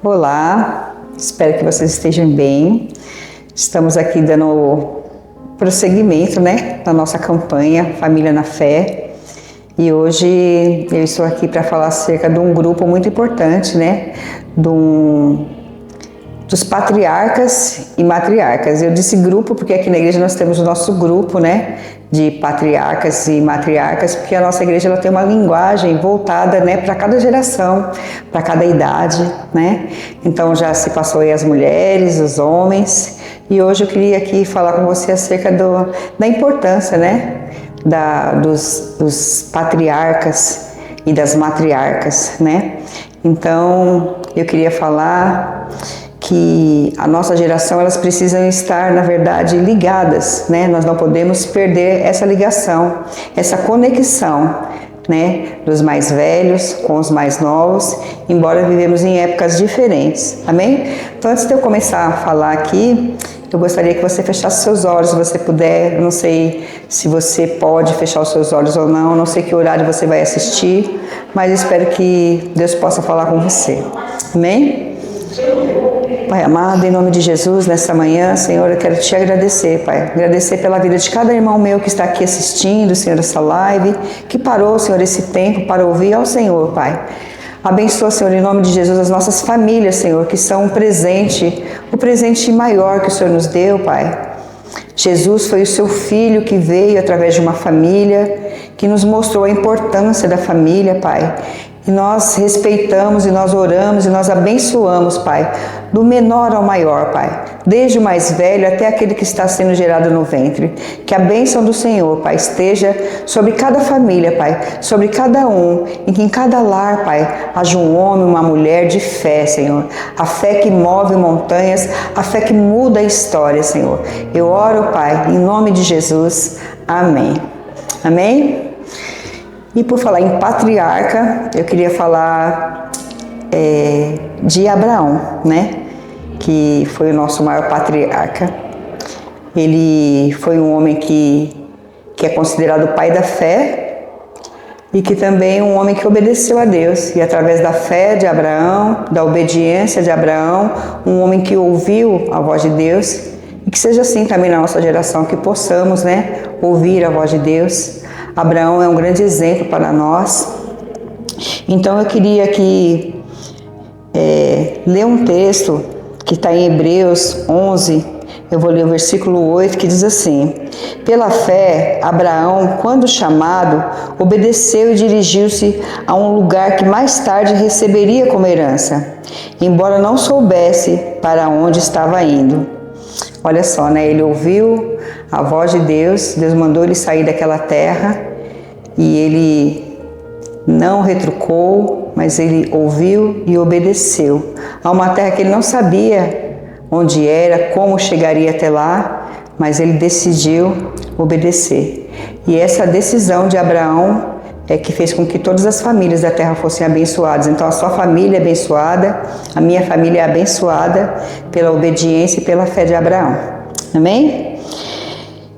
Olá, espero que vocês estejam bem. Estamos aqui dando prosseguimento, na nossa campanha Família na Fé. E hoje eu estou aqui para falar acerca de um grupo muito importante, dos patriarcas e matriarcas. Eu disse grupo porque aqui na igreja nós temos o nosso grupo, de patriarcas e matriarcas, porque a nossa igreja ela tem uma linguagem voltada, para cada geração, para cada idade, Então já se passou aí as mulheres, os homens, e hoje eu queria aqui falar com você acerca da importância, dos patriarcas e das matriarcas, Então eu queria falar que a nossa geração, elas precisam estar, na verdade, ligadas, Nós não podemos perder essa ligação, essa conexão, dos mais velhos com os mais novos, embora vivemos em épocas diferentes, amém? Então, antes de eu começar a falar aqui, eu gostaria que você fechasse seus olhos, se você puder. Eu não sei se você pode fechar os seus olhos ou não sei que horário você vai assistir, mas espero que Deus possa falar com você, amém? Pai amado, em nome de Jesus, nessa manhã, Senhor, eu quero te agradecer, Pai. Agradecer pela vida de cada irmão meu que está aqui assistindo, Senhor, essa live, que parou, Senhor, esse tempo para ouvir ao Senhor, Pai. Abençoa, Senhor, em nome de Jesus, as nossas famílias, Senhor, que são um presente, o presente maior que o Senhor nos deu, Pai. Jesus foi o seu Filho que veio através de uma família, que nos mostrou a importância da família, Pai. E nós respeitamos, e nós oramos, e nós abençoamos, Pai, do menor ao maior, Pai, desde o mais velho até aquele que está sendo gerado no ventre. Que a bênção do Senhor, Pai, esteja sobre cada família, Pai, sobre cada um, e que em cada lar, Pai, haja um homem, uma mulher de fé, Senhor. A fé que move montanhas, a fé que muda a história, Senhor. Eu oro, Pai, em nome de Jesus. Amém. Amém? E por falar em patriarca, eu queria falar de Abraão, que foi o nosso maior patriarca. Ele foi um homem que é considerado o pai da fé e que também é um homem que obedeceu a Deus. E através da fé de Abraão, da obediência de Abraão, um homem que ouviu a voz de Deus, e que seja assim também na nossa geração, que possamos ouvir a voz de Deus. Abraão é um grande exemplo para nós. Então eu queria aqui ler um texto que está em Hebreus 11, eu vou ler o versículo 8, que diz assim: pela fé, Abraão, quando chamado, obedeceu e dirigiu-se a um lugar que mais tarde receberia como herança, embora não soubesse para onde estava indo. Olha só, ele ouviu a voz de Deus, Deus mandou ele sair daquela terra e ele não retrucou, mas ele ouviu e obedeceu a uma terra que ele não sabia onde era, como chegaria até lá, mas ele decidiu obedecer. E essa decisão de Abraão é que fez com que todas as famílias da terra fossem abençoadas. Então a sua família é abençoada, a minha família é abençoada pela obediência e pela fé de Abraão. Amém?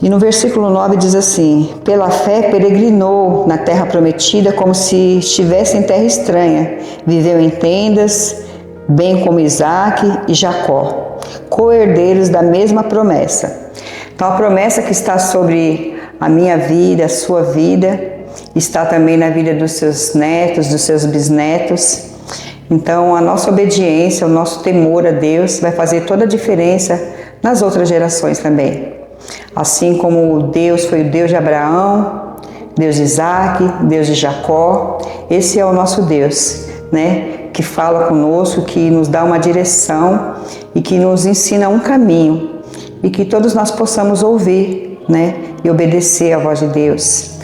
E no versículo 9 diz assim: pela fé peregrinou na terra prometida como se estivesse em terra estranha, viveu em tendas, bem como Isaque e Jacó, co-herdeiros da mesma promessa. Então a promessa que está sobre a minha vida, a sua vida, está também na vida dos seus netos, dos seus bisnetos. Então a nossa obediência, o nosso temor a Deus vai fazer toda a diferença nas outras gerações também. Assim como Deus foi o Deus de Abraão, Deus de Isaque, Deus de Jacó, esse é o nosso Deus, que fala conosco, que nos dá uma direção e que nos ensina um caminho, e que todos nós possamos ouvir, e obedecer à voz de Deus.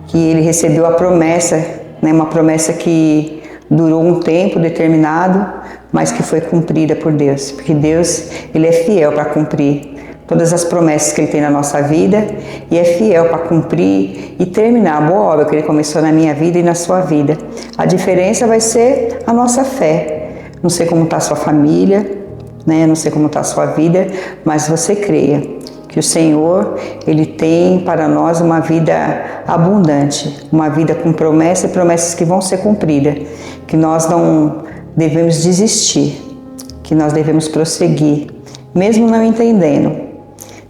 Que ele recebeu a promessa, uma promessa que durou um tempo determinado, mas que foi cumprida por Deus, porque Deus, ele é fiel para cumprir todas as promessas que ele tem na nossa vida, e é fiel para cumprir e terminar a boa obra que ele começou na minha vida e na sua vida. A diferença vai ser a nossa fé. Não sei como está a sua família, não sei como está a sua vida, mas você creia que o Senhor, ele tem para nós uma vida abundante, uma vida com promessas e promessas que vão ser cumpridas, que nós não devemos desistir, que nós devemos prosseguir, mesmo não entendendo,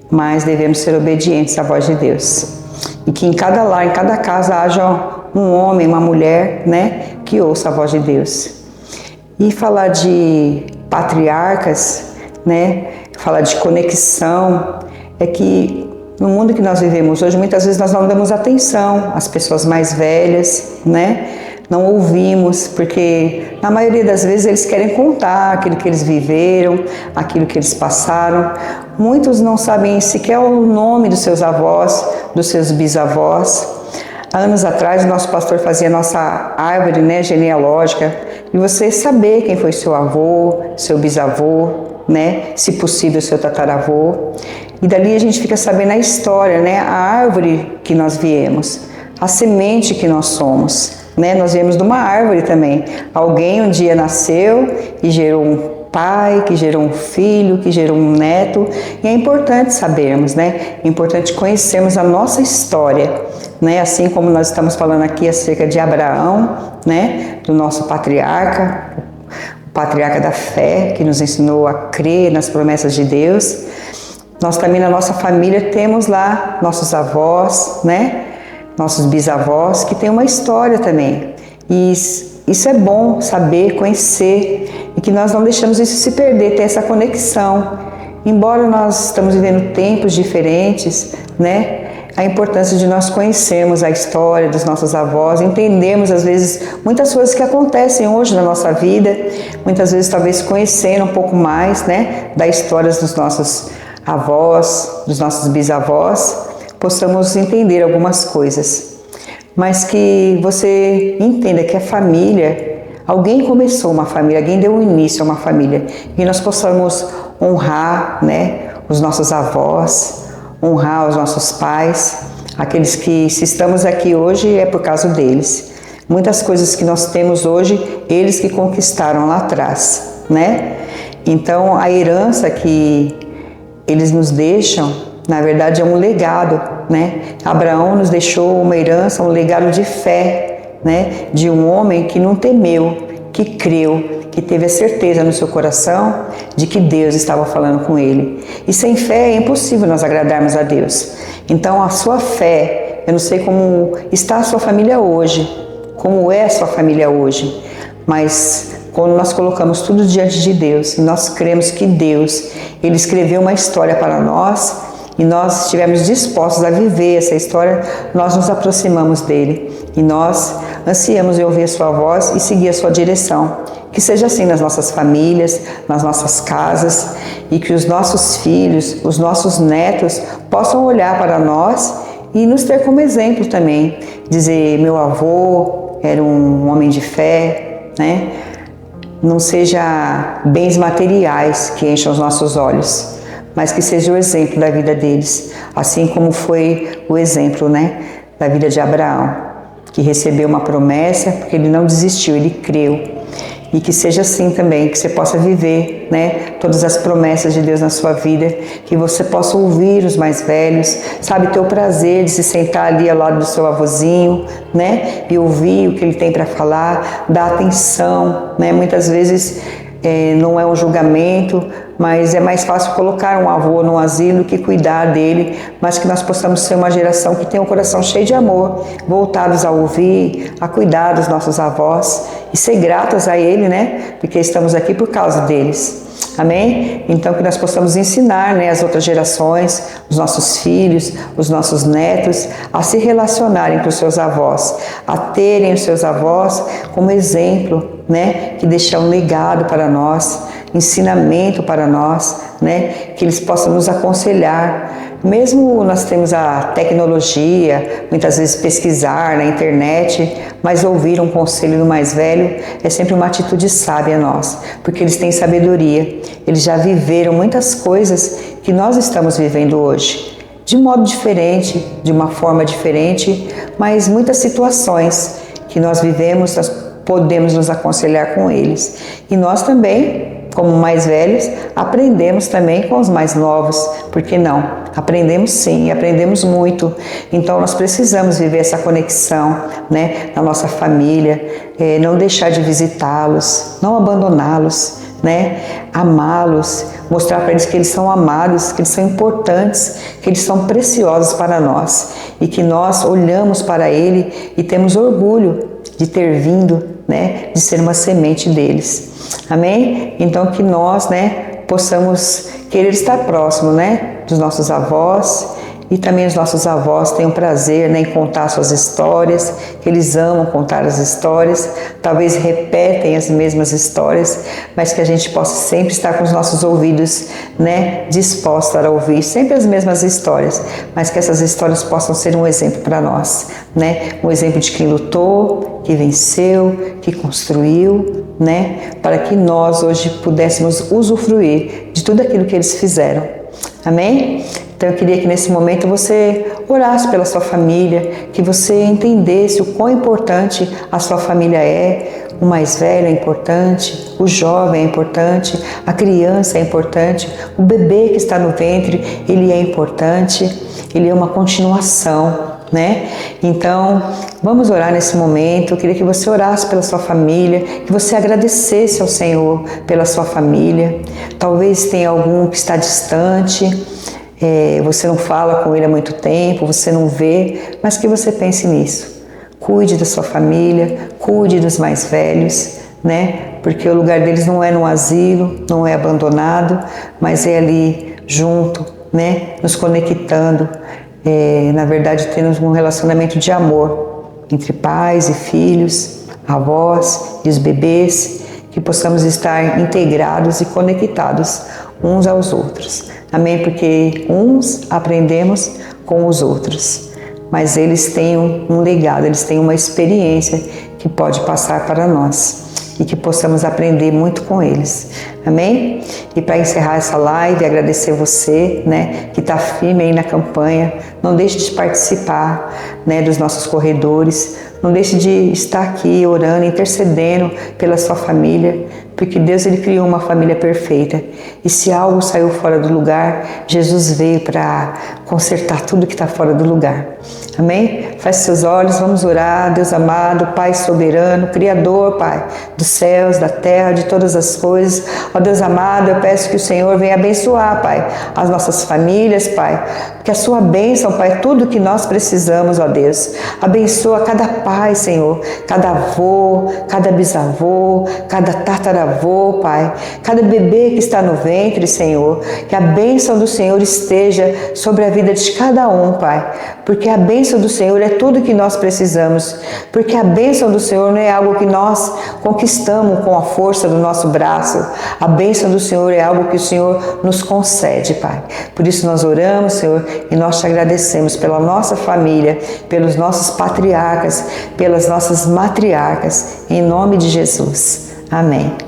mas devemos ser obedientes à voz de Deus. E que em cada lar, em cada casa, haja um homem, uma mulher, né, que ouça a voz de Deus. E falar de patriarcas, né, falar de conexão, é que no mundo que nós vivemos hoje, muitas vezes nós não damos atenção às pessoas mais velhas, né? Não ouvimos, porque na maioria das vezes eles querem contar aquilo que eles viveram, aquilo que eles passaram. Muitos não sabem sequer o nome dos seus avós, dos seus bisavós. Há anos atrás, o nosso pastor fazia a nossa árvore, né, genealógica, e você saber quem foi seu avô, seu bisavô, né, se possível seu tataravô. E dali a gente fica sabendo a história, né, a árvore que nós viemos, a semente que nós somos, né, nós viemos de uma árvore também. Alguém um dia nasceu e gerou um pai, que gerou um filho, que gerou um neto, e é importante sabermos, né, é importante conhecermos a nossa história, né, assim como nós estamos falando aqui acerca de Abraão, né, do nosso patriarca, o patriarca da fé, que nos ensinou a crer nas promessas de Deus. Nós também na nossa família temos lá nossos avós, né, nossos bisavós, que têm uma história também. E isso é bom saber, conhecer, e que nós não deixamos isso se perder, ter essa conexão. Embora nós estamos vivendo tempos diferentes, né, a importância de nós conhecermos a história dos nossos avós, entendermos às vezes muitas coisas que acontecem hoje na nossa vida, muitas vezes talvez conhecendo um pouco mais, né, da história dos nossos avós, dos nossos bisavós, possamos entender algumas coisas. Mas que você entenda que a família, alguém começou uma família, alguém deu início a uma família, e nós possamos honrar, né, os nossos avós, honrar os nossos pais, aqueles que, se estamos aqui hoje, é por causa deles. Muitas coisas que nós temos hoje, eles que conquistaram lá atrás, né? Então, a herança que eles nos deixam, na verdade, é um legado, né? Abraão nos deixou uma herança, um legado de fé, né? De um homem que não temeu, que creu, que teve a certeza no seu coração de que Deus estava falando com ele. E sem fé é impossível nós agradarmos a Deus. Então, a sua fé, eu não sei como está a sua família hoje, como é a sua família hoje, mas quando nós colocamos tudo diante de Deus, e nós cremos que Deus, Ele escreveu uma história para nós, e nós estivermos dispostos a viver essa história, nós nos aproximamos dele. E nós ansiamos em ouvir a sua voz e seguir a sua direção. Que seja assim nas nossas famílias, nas nossas casas, e que os nossos filhos, os nossos netos possam olhar para nós e nos ter como exemplo também. Dizer, meu avô era um homem de fé, né? Não seja bens materiais que enchem os nossos olhos, mas que seja o exemplo da vida deles, assim como foi o exemplo, né, da vida de Abraão, que recebeu uma promessa porque ele não desistiu, ele creu. E que seja assim também, que você possa viver, né, todas as promessas de Deus na sua vida, que você possa ouvir os mais velhos, sabe, ter o prazer de se sentar ali ao lado do seu avôzinho, né, e ouvir o que ele tem para falar, dar atenção, né, muitas vezes não é um julgamento, mas é mais fácil colocar um avô num asilo que cuidar dele, mas que nós possamos ser uma geração que tem um coração cheio de amor, voltados a ouvir, a cuidar dos nossos avós e ser gratos a ele, né? Porque estamos aqui por causa deles. Amém? Então que nós possamos ensinar, né, as outras gerações, os nossos filhos, os nossos netos, a se relacionarem com os seus avós, a terem os seus avós como exemplo, né, que deixam um legado para nós, ensinamento para nós, né, que eles possam nos aconselhar. Mesmo nós temos a tecnologia, muitas vezes pesquisar na internet, mas ouvir um conselho do mais velho é sempre uma atitude sábia nossa, porque eles têm sabedoria, eles já viveram muitas coisas que nós estamos vivendo hoje, de modo diferente, de uma forma diferente, mas muitas situações que nós vivemos, nós podemos nos aconselhar com eles. E nós também, como mais velhos, aprendemos também com os mais novos, por que não? Aprendemos sim, aprendemos muito. Então nós precisamos viver essa conexão, né, na nossa família, não deixar de visitá-los, não abandoná-los, né? Amá-los, mostrar para eles que eles são amados, que eles são importantes, que eles são preciosos para nós e que nós olhamos para ele e temos orgulho de ter vindo, né? De ser uma semente deles. Amém? Então que nós, né? Possamos querer estar próximo, né? Dos nossos avós. E também os nossos avós têm o prazer, né, em contar suas histórias, que eles amam contar as histórias, talvez repetem as mesmas histórias, mas que a gente possa sempre estar com os nossos ouvidos, né, dispostos a ouvir sempre as mesmas histórias, mas que essas histórias possam ser um exemplo para nós, né, um exemplo de quem lutou, que venceu, que construiu, né, para que nós hoje pudéssemos usufruir de tudo aquilo que eles fizeram. Amém? Então eu queria que nesse momento você orasse pela sua família, que você entendesse o quão importante a sua família é. O mais velho é importante, o jovem é importante, a criança é importante, o bebê que está no ventre, ele é importante, ele é uma continuação, né? Então, vamos orar nesse momento. Eu queria que você orasse pela sua família, que você agradecesse ao Senhor pela sua família. Talvez tenha algum que está distante, você não fala com ele há muito tempo, você não vê, mas que você pense nisso. Cuide da sua família, cuide dos mais velhos, né? Porque o lugar deles não é no asilo, não é abandonado, mas é ali junto, né? Nos conectando. Na verdade, temos um relacionamento de amor entre pais e filhos, avós e os bebês, que possamos estar integrados e conectados uns aos outros. Amém? Porque uns aprendemos com os outros, mas eles têm um legado, eles têm uma experiência que pode passar para nós e que possamos aprender muito com eles. Amém? E para encerrar essa live, agradecer você, né, que está firme aí na campanha. Não deixe de participar, né, dos nossos corredores. Não deixe de estar aqui orando, intercedendo pela sua família, porque Deus, ele criou uma família perfeita. E se algo saiu fora do lugar, Jesus veio para consertar tudo que está fora do lugar. Amém? Feche seus olhos, vamos orar. Deus amado, Pai soberano, Criador, Pai, dos céus, da terra, de todas as coisas. Ó Deus amado, eu peço que o Senhor venha abençoar, Pai, as nossas famílias, Pai. Que a sua bênção, Pai, é tudo que nós precisamos, ó Deus. Abençoa cada pai, Senhor, cada avô, cada bisavô, cada tataravô, Pai. Cada bebê que está no ventre, Senhor. Que a bênção do Senhor esteja sobre a vida de cada um, Pai. Porque a bênção do Senhor é tudo que nós precisamos. Porque a bênção do Senhor não é algo que nós conquistamos com a força do nosso braço. A bênção do Senhor é algo que o Senhor nos concede, Pai. Por isso nós oramos, Senhor, e nós te agradecemos pela nossa família, pelos nossos patriarcas, pelas nossas matriarcas, em nome de Jesus. Amém.